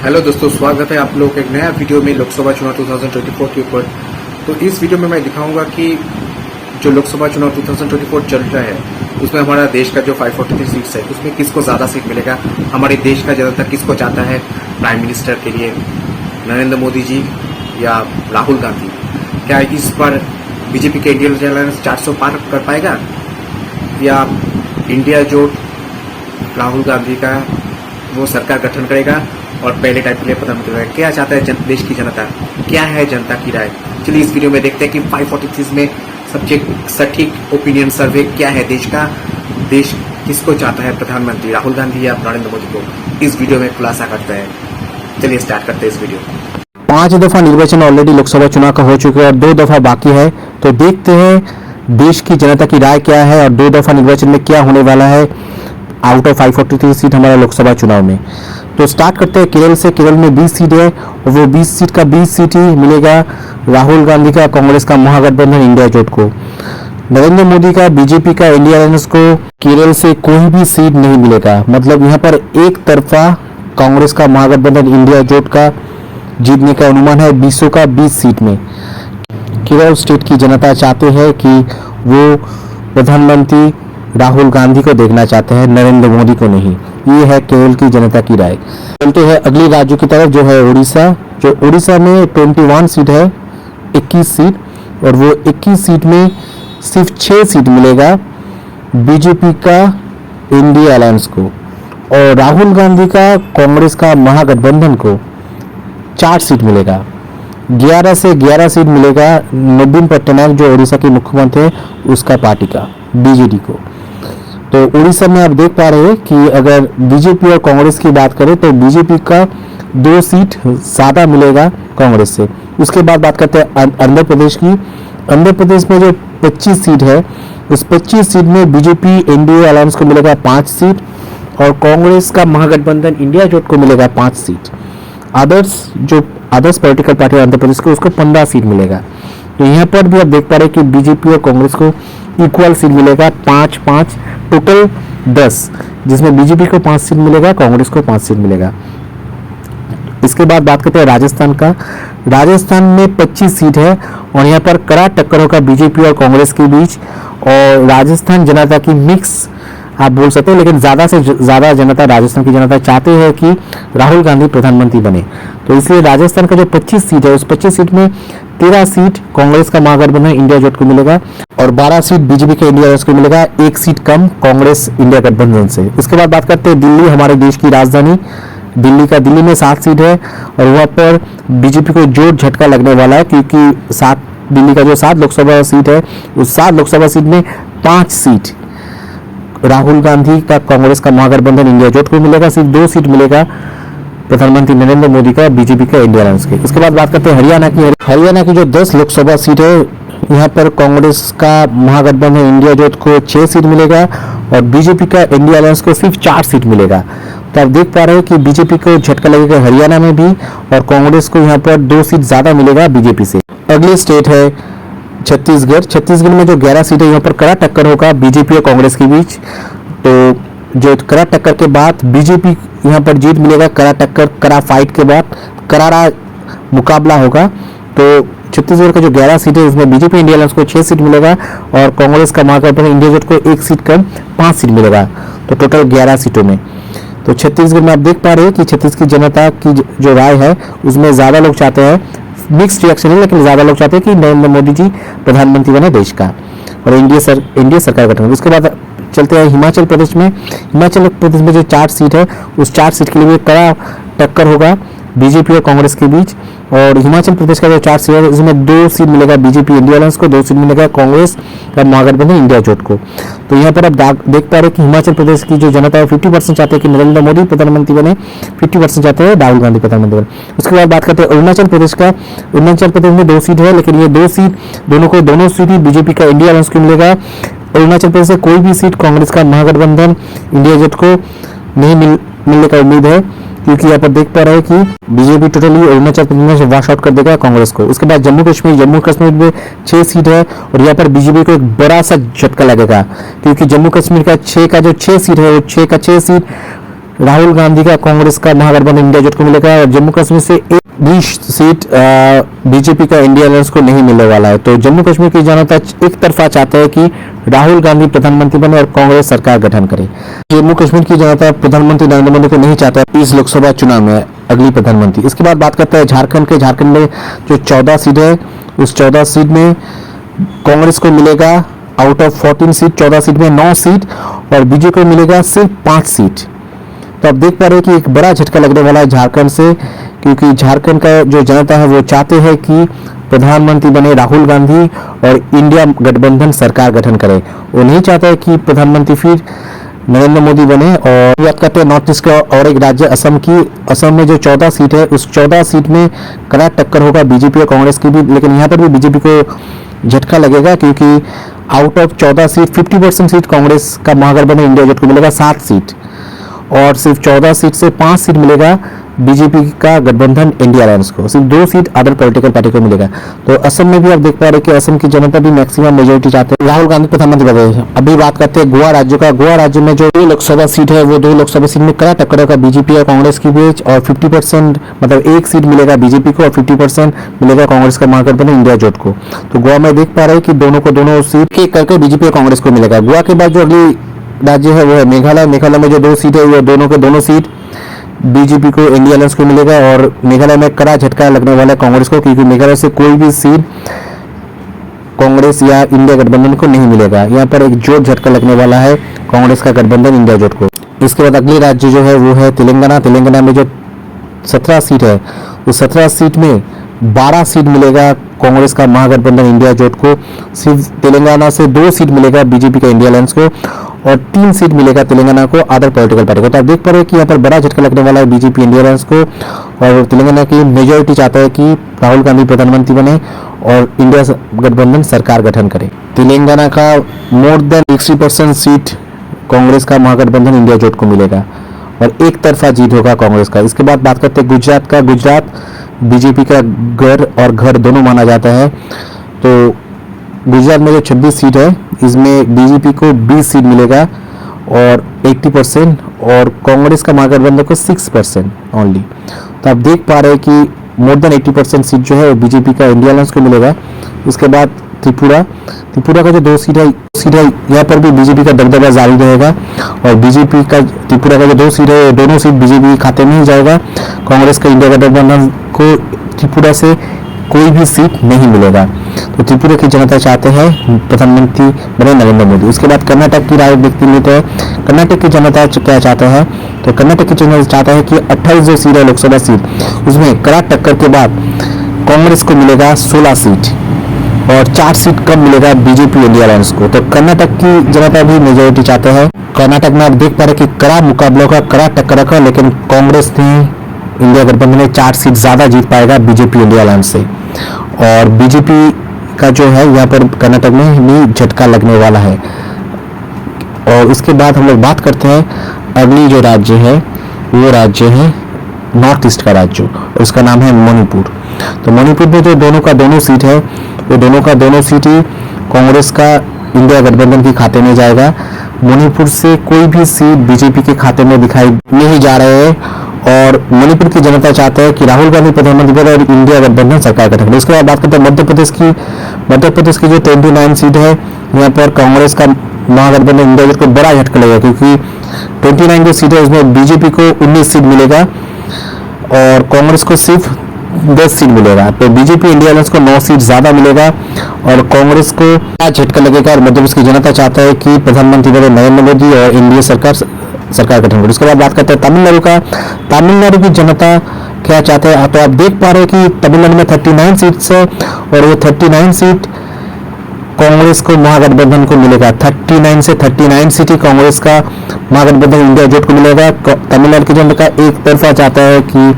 Hello दोस्तों, स्वागत है आप लोग एक नया वीडियो में लोकसभा चुनाव 2024 के ऊपर। तो इस वीडियो में मैं दिखाऊंगा कि जो लोकसभा चुनाव 2024 चल रहा है उसमें हमारा देश का जो 543 सीट्स है उसमें किसको ज़्यादा सीट मिलेगा, हमारे देश का ज़्यादातर किसको चाहता है प्राइम मिनिस्टर के लिए, नरेंद्र मोदी जी या राहुल गांधी। क्या इस पर बीजेपी के इंडिया अलायंस 400 पार कर पाएगा या इंडिया जोट राहुल गांधी का वो सरकार गठन करेगा और पहले टाइप के लिए प्रधानमंत्री रहेगा। क्या चाहता है देश की जनता, क्या है जनता की राय। चलिए इस वीडियो में देखते हैं कि 543 में सबसे सटीक ओपिनियन सर्वे क्या है देश का, देश किसको चाहता है प्रधानमंत्री राहुल गांधी या नरेंद्र मोदी को, इस वीडियो में खुलासा करते हैं। चलिए स्टार्ट करते हैं इस वीडियो। 5 दफा निर्वाचन ऑलरेडी लोकसभा चुनाव का हो चुका है और 2 दफा बाकी है। तो देखते हैं देश की जनता की राय क्या है और 2 दफा निर्वाचन में क्या होने वाला है आउट ऑफ 543 सीट हमारे लोकसभा चुनाव में। तो स्टार्ट करते हैं केरल से। केरल में 20 सीट है और वो 20 सीट का 20 सीट ही मिलेगा राहुल गांधी का कांग्रेस का महागठबंधन इंडिया जोट को। नरेंद्र मोदी का बीजेपी का इंडिया अलायंस को केरल से कोई भी सीट नहीं मिलेगा। मतलब यहाँ पर एक तरफा कांग्रेस का महागठबंधन इंडिया जोट का जीतने का अनुमान है 20 का 20 सीट में। केरल स्टेट की जनता चाहते हैं कि वो प्रधानमंत्री राहुल गांधी को देखना चाहते हैं, नरेंद्र मोदी को नहीं। ये है केरल की जनता की राय। चलते हैं अगले राज्यों की तरफ जो है उड़ीसा। जो उड़ीसा में 21 सीट है, 21 सीट, और वो 21 सीट में सिर्फ 6 सीट मिलेगा बीजेपी का इंडिया अलायंस को और राहुल गांधी का कांग्रेस का महागठबंधन को 4 सीट मिलेगा। 11 से 11 सीट मिलेगा नवीन पटनायक जो उड़ीसा के मुख्यमंत्री है उसका पार्टी का बीजेडी को। तो उड़ीसा में आप देख पा रहे हैं कि अगर बीजेपी और कांग्रेस की बात करें तो बीजेपी का 2 सीट ज़्यादा मिलेगा कांग्रेस से। उसके बाद बात करते हैं आंध्र प्रदेश की। आंध्र प्रदेश में जो 25 सीट है उस 25 सीट में बीजेपी एनडीए अलायंस को मिलेगा 5 सीट और कांग्रेस का महागठबंधन इंडिया जोट को मिलेगा 5 seat. Others political party Andhra Pradesh को उसको 15 सीट मिलेगा। तो यहाँ पर भी आप देख पा रहे हैं कि बीजेपी और कांग्रेस को इक्वल सीट मिलेगा 5-5, टोटल 10, जिसमें बीजेपी को 5 सीट मिलेगा, कांग्रेस को 5 सीट मिलेगा। इसके बाद बात करते हैं राजस्थान का। राजस्थान में 25 सीट है और यहाँ पर कड़ा टक्कर होगा बीजेपी और कांग्रेस के बीच और राजस्थान जनता की मिक्स आप बोल सकते हैं, लेकिन ज़्यादा से ज़्यादा जनता राजस्थान की जनता चाहते हैं कि राहुल गांधी प्रधानमंत्री बने। तो इसलिए राजस्थान का जो 25 सीट है उस 25 सीट में 13 सीट कांग्रेस का महागठबंधन इंडिया जोट को मिलेगा और 12 सीट बीजेपी के इंडिया अलायंस को मिलेगा, 1 सीट कम कांग्रेस इंडिया गठबंधन से। उसके बाद बात करते हैं दिल्ली, हमारे देश की राजधानी दिल्ली में 7 सीट है और वहाँ पर बीजेपी को जोर झटका लगने वाला है क्योंकि दिल्ली का जो 7 लोकसभा सीट है उस 7 लोकसभा सीट में 5 सीट राहुल गांधी का कांग्रेस का महागठबंधन इंडिया जोट को मिलेगा, सिर्फ 2 सीट मिलेगा प्रधानमंत्री नरेंद्र मोदी का बीजेपी का इंडिया अलायंस के। उसके बाद बात करते हैं हरियाणा की जो 10 लोकसभा सीट है यहाँ पर कांग्रेस का महागठबंधन इंडिया जोट को 6 सीट मिलेगा और बीजेपी का इंडिया अलायंस को सिर्फ 4 सीट मिलेगा। तो आप देख पा रहे हैं कि बीजेपी को झटका लगेगा हरियाणा में भी और कांग्रेस को यहाँ पर 2 सीट ज्यादा मिलेगा बीजेपी से। अगली स्टेट है छत्तीसगढ़ में जो 11 सीट है यहाँ पर कड़ा टक्कर होगा बीजेपी और कांग्रेस के बीच। तो जो कड़ा टक्कर के बाद बीजेपी यहाँ पर जीत मिलेगा, कड़ा फाइट के बाद करारा मुकाबला होगा। तो छत्तीसगढ़ का जो 11 सीट है उसमें बीजेपी इंडिया अलायंस को 6 सीट मिलेगा और कांग्रेस का महागठबंधन इंडिया जोट को 1 सीट कम 5 सीट मिलेगा, तो टोटल 11 सीटों में। तो छत्तीसगढ़ में आप देख पा रहे हैं कि छत्तीसगढ़ की जनता की जो राय है उसमें ज़्यादा लोग चाहते हैं, मिक्स्ड रिएक्शन है, लेकिन ज़्यादा लोग चाहते हैं कि नरेंद्र मोदी जी प्रधानमंत्री बने देश का और इंडिया सरकार गठन। उसके बाद चलते हैं हिमाचल प्रदेश में। हिमाचल प्रदेश में जो 4 सीट है उस 4 सीट के लिए कड़ा टक्कर होगा बीजेपी और कांग्रेस के बीच और हिमाचल प्रदेश का जो 4 सीट है उसमें 2 सीट मिलेगा बीजेपी इंडिया अलायंस को, 2 सीट मिलेगा कांग्रेस का महागठबंधन इंडिया जोट को। तो यहाँ पर आप देख पा रहे हैं कि हिमाचल प्रदेश की जो जनता है 50% चाहते हैं कि नरेंद्र मोदी प्रधानमंत्री बने, 50% चाहते हैं राहुल गांधी प्रधानमंत्री बने। उसके बाद बात करते हैं अरुणाचल प्रदेश का। अरुणाचल प्रदेश में 2 सीट है लेकिन ये 2 सीट दोनों सीट ही बीजेपी का इंडिया अलायंस को मिलेगा। अरुणाचल प्रदेश से कोई भी सीट कांग्रेस का महागठबंधन इंडिया जोट को नहीं मिलने का उम्मीद है क्योंकि यहाँ पर देख पा रहे हैं कि बीजेपी टोटली अरुणाचल प्रदेश में वॉश आउट कर देगा कांग्रेस को। उसके बाद जम्मू कश्मीर में 6 सीट है और यहाँ पर बीजेपी को एक बड़ा सा झटका लगेगा क्योंकि जम्मू कश्मीर का 6 सीट है वो 6 का 6 सीट राहुल गांधी का कांग्रेस का महागठबंधन इंडिया जोट को मिलेगा और जम्मू कश्मीर से एक भी सीट बीजेपी का इंडिया अलायंस को नहीं मिलने वाला है। तो जम्मू कश्मीर की जनता एक तरफा चाहते हैं कि राहुल गांधी प्रधानमंत्री बने और कांग्रेस सरकार गठन करे। जम्मू कश्मीर की जनता प्रधानमंत्री नरेंद्र मोदी को नहीं चाहता इस लोकसभा चुनाव में अगली प्रधानमंत्री। इसके बाद बात करते हैं झारखंड में जो 14 सीट है उस 14 सीट में कांग्रेस को मिलेगा आउट ऑफ 14 सीट 14 सीट में 9 सीट और बीजेपी को मिलेगा सिर्फ 5 सीट। तो आप देख पा रहे हैं कि एक बड़ा झटका लगने वाला है झारखंड से, क्योंकि झारखंड का जो जनता है वो चाहते हैं कि प्रधानमंत्री बने राहुल गांधी और इंडिया गठबंधन सरकार गठन करे। वो नहीं चाहता है कि प्रधानमंत्री फिर नरेंद्र मोदी बने। और बात करते हैं नॉर्थ ईस्ट का और एक राज्य असम की। असम में जो 14 सीट है उस 14 सीट में कड़ा टक्कर होगा बीजेपी और कांग्रेस की भी, लेकिन यहाँ पर भी बीजेपी को झटका लगेगा क्योंकि out of 14 seat 50% seat Congress का महागठबंधन इंडिया जोट को मिलेगा 7 सीट और सिर्फ 14 सीट से 5 सीट मिलेगा बीजेपी का गठबंधन इंडिया अलायंस को, सिर्फ 2 सीट अदर पॉलिटिकल पार्टी को मिलेगा। तो असम में भी आप देख पा रहे हैं कि असम की जनता भी मैक्सिमम मेजोरिटी चाहते हैं राहुल गांधी प्रधानमंत्री बने। अभी बात करते हैं गोवा राज्य का। गोवा राज्य में जो 2 लोकसभा सीट है वो 2 लोकसभा सीट में कड़ा टक्कर होगा बीजेपी और कांग्रेस के बीच और 50% मतलब 1 सीट मिलेगा बीजेपी को और 50% मिलेगा कांग्रेस का महागठबंधन इंडिया जोट को। तो गोवा में देख पा रहे हैं कि दोनों को दोनों सीट के करके बीजेपी और कांग्रेस को मिलेगा। गोवा के बाद जो अगली राज्य है वो है मेघालय। मेघालय में जो 2 सीट है वो दोनों के दोनों सीट बीजेपी को इंडिया अलायंस को मिलेगा और मेघालय में कड़ा झटका लगने वाला है कांग्रेस को, क्योंकि मेघालय से कोई भी सीट कांग्रेस या इंडिया गठबंधन को नहीं मिलेगा। यहाँ पर एक जोर झटका लगने वाला है कांग्रेस का गठबंधन इंडिया जोट को। इसके बाद अगली राज्य जो है वो है तेलंगाना। तेलंगाना में जो 17 सीट है उस 17 सीट में 12 सीट मिलेगा कांग्रेस का महागठबंधन इंडिया जोट को। सिर्फ तेलंगाना से 2 सीट मिलेगा बीजेपी का इंडिया अलायंस को और 3 सीट मिलेगा तेलंगाना को अदर पॉलिटिकल पार्टी को। तो आप देख पा रहे हैं कि यहाँ पर बड़ा झटका लगने वाला है बीजेपी इंडिया अलायंस को और तेलंगाना की मेजोरिटी चाहता है कि राहुल गांधी प्रधानमंत्री बने और इंडिया गठबंधन सरकार गठन करे। तेलंगाना का मोर देन 60% सीट कांग्रेस का महागठबंधन इंडिया जोट को मिलेगा और एक तरफा जीत होगा कांग्रेस का। इसके बाद बात करते हैं गुजरात का। गुजरात बीजेपी का घर दोनों माना जाता है। तो गुजरात में जो 26 सीट है इसमें बीजेपी को 20 सीट मिलेगा और 80% और कांग्रेस का महागठबंधन को 6% ओनली। तो आप देख पा रहे हैं कि मोर देन 80% सीट जो है वो बीजेपी का इंडिया अलायंस को मिलेगा। उसके बाद त्रिपुरा का जो 2 सीट है यहाँ पर भी बीजेपी का दबदबा जारी रहेगा और बीजेपी का त्रिपुरा का जो 2 सीट है दोनों सीट बीजेपी के खाते में ही जाएगा। कांग्रेस का इंडिया गठबंधन को त्रिपुरा से कोई भी सीट नहीं मिलेगा। तो त्रिपुरा की जनता चाहते हैं प्रधानमंत्री बने नरेंद्र मोदी। उसके बाद कर्नाटक की राय व्यक्ति लेते हैं। कर्नाटक की जनता क्या चाहते हैं, तो कर्नाटक की जनता चाहता है कि 28 जो सीट है लोकसभा सीट उसमें कड़ा टक्कर के बाद कांग्रेस को मिलेगा 16 सीट और 4 सीट कम मिलेगा बीजेपी इंडिया अलायंस को। तो कर्नाटक की जनता भी मेजोरिटी चाहते हैं। कर्नाटक में आप देख पा रहे कि कड़ा मुकाबलों का कड़ा टक्कर रखा, लेकिन कांग्रेस ने इंडिया गठबंधन में 4 सीट ज्यादा जीत पाएगा बीजेपी इंडिया अलायंस से और बीजेपी का जो है यहाँ पर कर्नाटक में भी झटका लगने वाला है। और इसके बाद हम लोग बात करते हैं अगली जो राज्य है वो राज्य है नॉर्थ ईस्ट का राज्य, उसका नाम है मणिपुर। तो मणिपुर में जो दोनों का दोनों सीट है वो दोनों का दोनों सीट ही कांग्रेस का इंडिया गठबंधन के खाते में जाएगा। मणिपुर से कोई भी सीट बीजेपी के खाते में दिखाई नहीं जा रहे हैं और मणिपुर की जनता चाहते हैं कि राहुल गांधी प्रधानमंत्री बने और इंडिया गठबंधन सरकार गठन करे। इसके बाद बात करते हैं मध्य प्रदेश की जो 29 सीट है यहाँ पर कांग्रेस का महागठबंधन इंडिया जोट को बड़ा झटका लगेगा, क्योंकि 29 जो सीट है उसमें बीजेपी को 19 सीट मिलेगा और कांग्रेस को सिर्फ 10 सीट मिलेगा। तो बीजेपी इंडिया अलायंस को 9 सीट ज्यादा मिलेगा और कांग्रेस को बड़ा झटका लगेगा और मध्य प्रदेश की जनता चाहता है कि प्रधानमंत्री बने नरेंद्र मोदी और इंडिया सरकार गठन करे। उसके बाद बात करते हैं तमिलनाडु का। तमिलनाडु की जनता क्या चाहते हैं, तो आप देख पा रहे हैं कि तमिलनाडु में 39 सीट्स है और वो 39 सीट कांग्रेस को महागठबंधन को मिलेगा। 39 से 39 सीट ही कांग्रेस का महागठबंधन इंडिया जोट को मिलेगा। तमिलनाडु की जनता एक तरफा चाहता है कि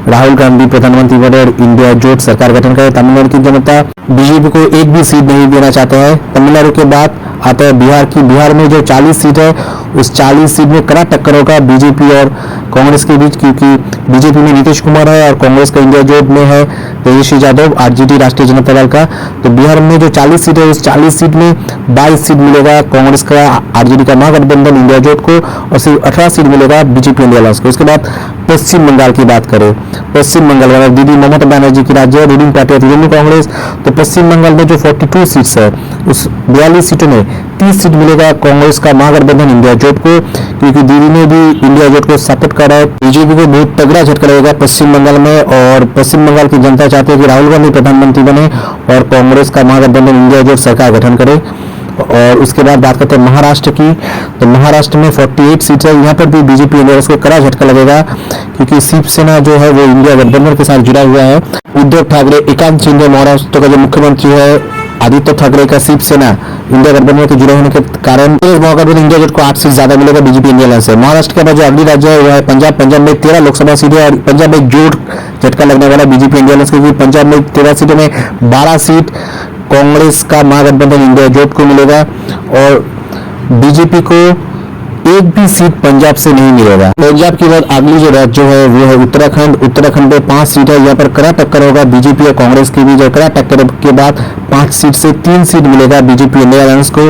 राहुल गांधी प्रधानमंत्री बने और इंडिया जोट सरकार गठन करे। तमिलनाडु की जनता बीजेपी को एक भी सीट नहीं देना चाहते हैं। तमिलनाडु के बाद आता है बिहार की। बिहार में जो 40 सीट है उस 40 सीट में कड़ा टक्कर होगा बीजेपी और कांग्रेस के बीच, क्योंकि बीजेपी में नीतीश कुमार है और कांग्रेस का इंडिया जोट में है तेजस्वी यादव आरजेडी राष्ट्रीय जनता दल का। तो बिहार में जो 40 सीट है उस 40 सीट में 22 सीट मिलेगा कांग्रेस का आरजेडी का महागठबंधन इंडिया जोट को और सिर्फ 18 सीट मिलेगा बीजेपी इंडिया अलायंस को। उसके बाद पश्चिम बंगाल की बात करें, पश्चिम बंगाल दीदी ममता बनर्जी की राज्य रूलिंग पार्टी है तृणमूल कांग्रेस। तो पश्चिम बंगाल में जो 42 सीट्स है उस 42 सीटों में 30 सीट मिलेगा कांग्रेस का महागठबंधन इंडिया जोट को, क्योंकि दीदी ने भी इंडिया जोट को सपोर्ट करा है। बीजेपी को बहुत तगड़ा झटका लगेगा पश्चिम बंगाल में और पश्चिम बंगाल की जनता चाहती है कि राहुल गांधी प्रधानमंत्री बने और कांग्रेस का महागठबंधन इंडिया जोट सरकार गठन करे। और उसके बाद बात करते हैं महाराष्ट्र की। तो महाराष्ट्र में 48 सीट है, यहाँ पर भी बीजेपी इंडिया को कड़ा झटका लगेगा, क्योंकि शिवसेना जो है वो इंडिया गठबंधन के साथ जुड़ा हुआ है। उद्धव ठाकरे, एकनाथ शिंदे महाराष्ट्र का जो मुख्यमंत्री है, आदित्य ठाकरे का शिवसेना इंडिया गठबंधन के जुड़े होने के कारण महागठबंधन इंडिया जोट को 8 सीट ज्यादा मिलेगा बीजेपी इंडिया अलायंस से। महाराष्ट्र के बाद जो अगली राज्य है वो है पंजाब। पंजाब में 13 लोकसभा सीटें और पंजाब में जोड़ झटका लगने वाला बीजेपी इंडिया अलायंस, क्योंकि पंजाब में 13 सीटों में 12 सीट कांग्रेस का महागठबंधन इंडिया जोट को मिलेगा और बीजेपी को एक भी सीट पंजाब से नहीं मिलेगा। पंजाब के बाद अगली जो राज्य है वो है उत्तराखंड। उत्तराखंड में 5 सीट है, यहाँ पर कड़ा टक्कर होगा बीजेपी और कांग्रेस के बीच। कड़ा टक्कर के बाद 5 सीट से 3 सीट मिलेगा बीजेपी इंडिया अलायंस को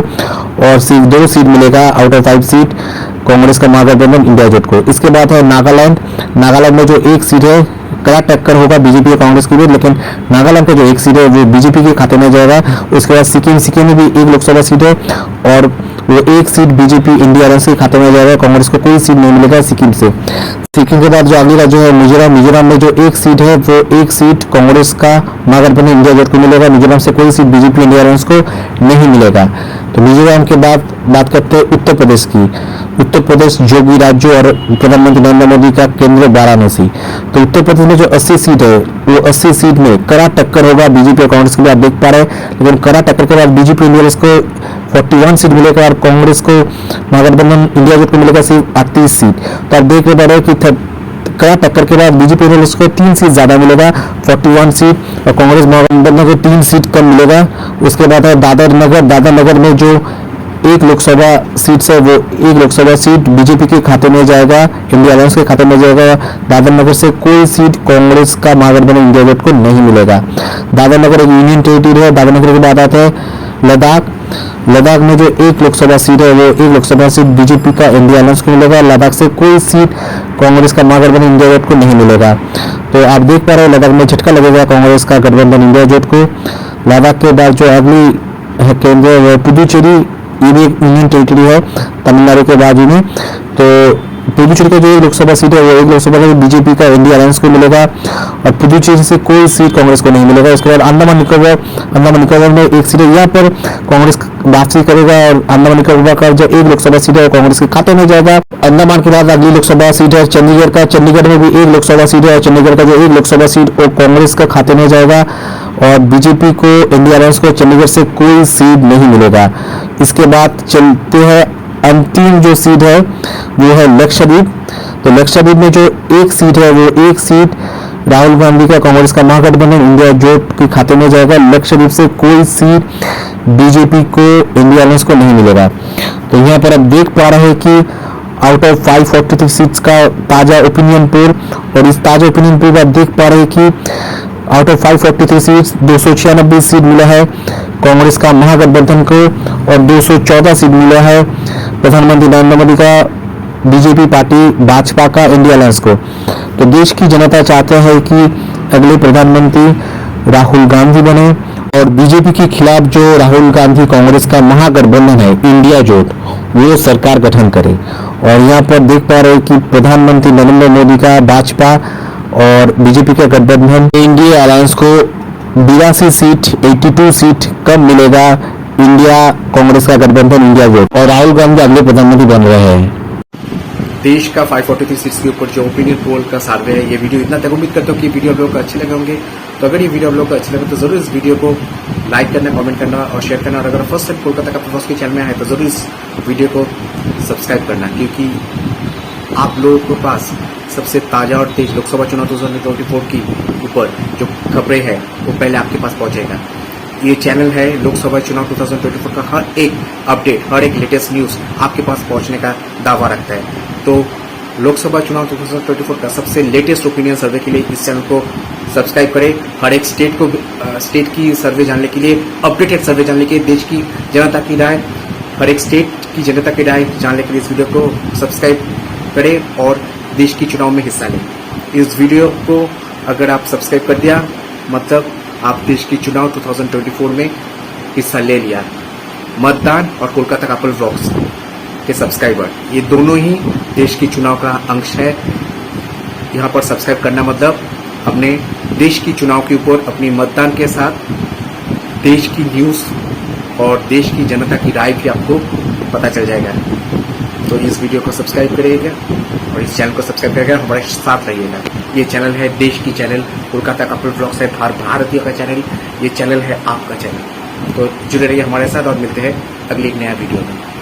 और सिर्फ 2 सीट मिलेगा आउट ऑफ 5 सीट कांग्रेस का महागठबंधन इंडिया जोट को। इसके बाद है नागालैंड। नागालैंड में जो 1 सीट है कड़ा टक्कर होगा बीजेपी और कांग्रेस के बीच, लेकिन नागालैंड का जो 1 सीट है वो बीजेपी के खाते में जाएगा। उसके बाद सिक्किम में भी 1 लोकसभा सीट है और वो 1 सीट बीजेपी इंडिया अलायंस के खाते में जाएगा। कांग्रेस को कोई सीट नहीं मिलेगा सिक्किम से। सिक्किम के बाद जो अगली राज्य है मिजोरम। मिजोरम में जो 1 सीट है वो 1 सीट कांग्रेस का महागठबंधन इंडिया जोट को मिलेगा। मिजोरम से कोई सीट बीजेपी इंडिया अलायंस को नहीं मिलेगा। तो मिजोरम के बाद बात करते हैं उत्तर प्रदेश की। उत्तर प्रदेश जोगी राज्य और प्रधानमंत्री नरेंद्र मोदी का केंद्र वाराणसी। तो उत्तर प्रदेश में जो 80 सीट है वो 80 सीट में कड़ा टक्कर होगा बीजेपी और कांग्रेस के लिए, आप देख पा रहे हैं। लेकिन कड़ा टक्कर के बाद बीजेपी इंडिया को 41 सीट मिलेगा और कांग्रेस को महागठबंधन इंडिया जोट को मिलेगा सिर्फ 38 सीट। तो आप देख रहे हैं कि कड़ा टक्कर के बाद बीजेपी इंडिया को 3 सीट ज्यादा मिलेगा 41 सीट और कांग्रेस महागठबंधन को 3 सीट कम मिलेगा। उसके बाद है दादर नगर। दादर नगर में जो 1 लोकसभा सीट है वो 1 लोकसभा सीट बीजेपी के खाते में जाएगा, इंडिया अलायंस के खाते में जाएगा। दादर नगर से कोई सीट कांग्रेस का महागठबंधन इंडिया जोट को नहीं मिलेगा। दादर नगर एक यूनियन टेरिटरी है। दादर नगर के बाद आता है लद्दाख। लद्दाख में जो 1 लोकसभा सीट है वो 1 लोकसभा सीट बीजेपी का इंडिया अलायंस को मिलेगा। लद्दाख से कोई सीट कांग्रेस का महागठबंधन इंडिया जोट को नहीं मिलेगा। तो आप देख पा रहे हो लद्दाख में झटका लगेगा कांग्रेस का गठबंधन इंडिया जोट को। लद्दाख के बाद जो अगली है केंद्र वो पुदुचेरी, ये भी एक यूनियन टेरिटरी है तमिलनाडु के बाजू में। तो पुदुचेरी का जो 1 लोकसभा सीट है वो 1 लोकसभा का बीजेपी का इंडिया अलायंस को मिलेगा और पुदुचेरी से कोई सीट कांग्रेस को नहीं मिलेगा। उसके बाद अंडमान निकोबार में 1 सीट है, यहाँ पर कांग्रेस वापसी करेगा और अंडमान निकोबार का जो 1 लोकसभा सीट है कांग्रेस के खाते में जाएगा। अंडमान के बाद अगली लोकसभा सीट है चंडीगढ़ का। चंडीगढ़ में भी 1 लोकसभा सीट है और चंडीगढ़ का जो 1 लोकसभा सीट वो कांग्रेस का खाते में जाएगा और बीजेपी को इंडिया अलायंस को चंडीगढ़ से कोई सीट नहीं मिलेगा। इसके बाद चलते हैं अंतिम जो सीट है वो है लक्षद्वीप। तो लक्षद्वीप में जो 1 सीट है वो 1 सीट राहुल गांधी का कांग्रेस का महागठबंधन इंडिया जोट के खाते में जाएगा। लक्षद्वीप से कोई सीट बीजेपी को इंडिया अलायंस को नहीं मिलेगा। तो यहाँ पर आप देख पा रहे हैं कि आउट ऑफ 543 सीट्स का ताजा ओपिनियन पोल, और इस ताजा ओपिनियन पोल में आप देख पा रहे हैं कि आउट ऑफ 543 सीट्स 296 सीट मिला है कांग्रेस का महागठबंधन को और 214 सीट मिला है प्रधानमंत्री नरेंद्र मोदी का बीजेपी पार्टी भाजपा का इंडिया अलायंस को। तो देश की जनता चाहते हैं कि अगले प्रधानमंत्री राहुल गांधी बने और बीजेपी के खिलाफ जो राहुल गांधी कांग्रेस का महागठबंधन है इंडिया जोट वो सरकार गठन करे। और यहाँ पर देख पा रहे हैं कि प्रधानमंत्री नरेंद्र मोदी का भाजपा और बीजेपी का गठबंधन इंडिया अलायंस को 82 सीट 82 सीट कम मिलेगा इंडिया कांग्रेस का गठबंधन इंडिया जोट, और राहुल गांधी अगले प्रधानमंत्री बन रहे हैं। देश का 543 सीट्स के ऊपर जो ओपिनियन पोल का सर्वे है, ये वीडियो इतना तक उम्मीद करता हूँ कि वीडियो आप लोगों को अच्छे लगे होंगे। तो अगर ये वीडियो आप लोगों को अच्छे लगे तो जरूर इस वीडियो को लाइक करना, कमेंट करना और शेयर करना। और अगर फर्स्ट टाइम कोलकाता का फर्स्ट के चैनल में आए तो जरूर इस वीडियो को सब्सक्राइब करना, क्योंकि आप लोगों के पास सबसे ताजा और तेज लोकसभा चुनाव 2024 की ऊपर जो खबरें हैं वो पहले आपके पास पहुंचेगा। ये चैनल है लोकसभा चुनाव 2024 का हर एक अपडेट, हर एक लेटेस्ट न्यूज आपके पास पहुंचने का दावा रखता है। तो लोकसभा चुनाव 2024 का सबसे लेटेस्ट ओपिनियन सर्वे के लिए इस चैनल को सब्सक्राइब करें। हर एक स्टेट की सर्वे जानने के लिए, अपडेटेड सर्वे जानने के लिए, देश की जनता की राय, हर एक स्टेट की जनता की राय जानने के लिए इस वीडियो को सब्सक्राइब करें और देश की चुनाव में हिस्सा लें। इस वीडियो को अगर आप सब्सक्राइब कर दिया मतलब आप देश की चुनाव 2024 में हिस्सा ले लिया। मतदान और कोलकाता कपल व्लॉग्स के सब्सक्राइबर, ये दोनों ही देश की चुनाव का अंश है। यहाँ पर सब्सक्राइब करना मतलब अपने देश की चुनाव के ऊपर अपनी मतदान के साथ देश की न्यूज़ और देश की जनता की राय भी आपको पता चल जाएगा। तो इस वीडियो को सब्सक्राइब करिएगा और इस चैनल को सब्सक्राइब करिएगा, हमारे साथ रहिएगा। ये चैनल है देश की चैनल, कोलकाता कपल ब्लॉग्स है भारतीय का चैनल, ये चैनल है आपका चैनल। तो जुड़े रहिए हमारे साथ और मिलते हैं अगली एक नया वीडियो में।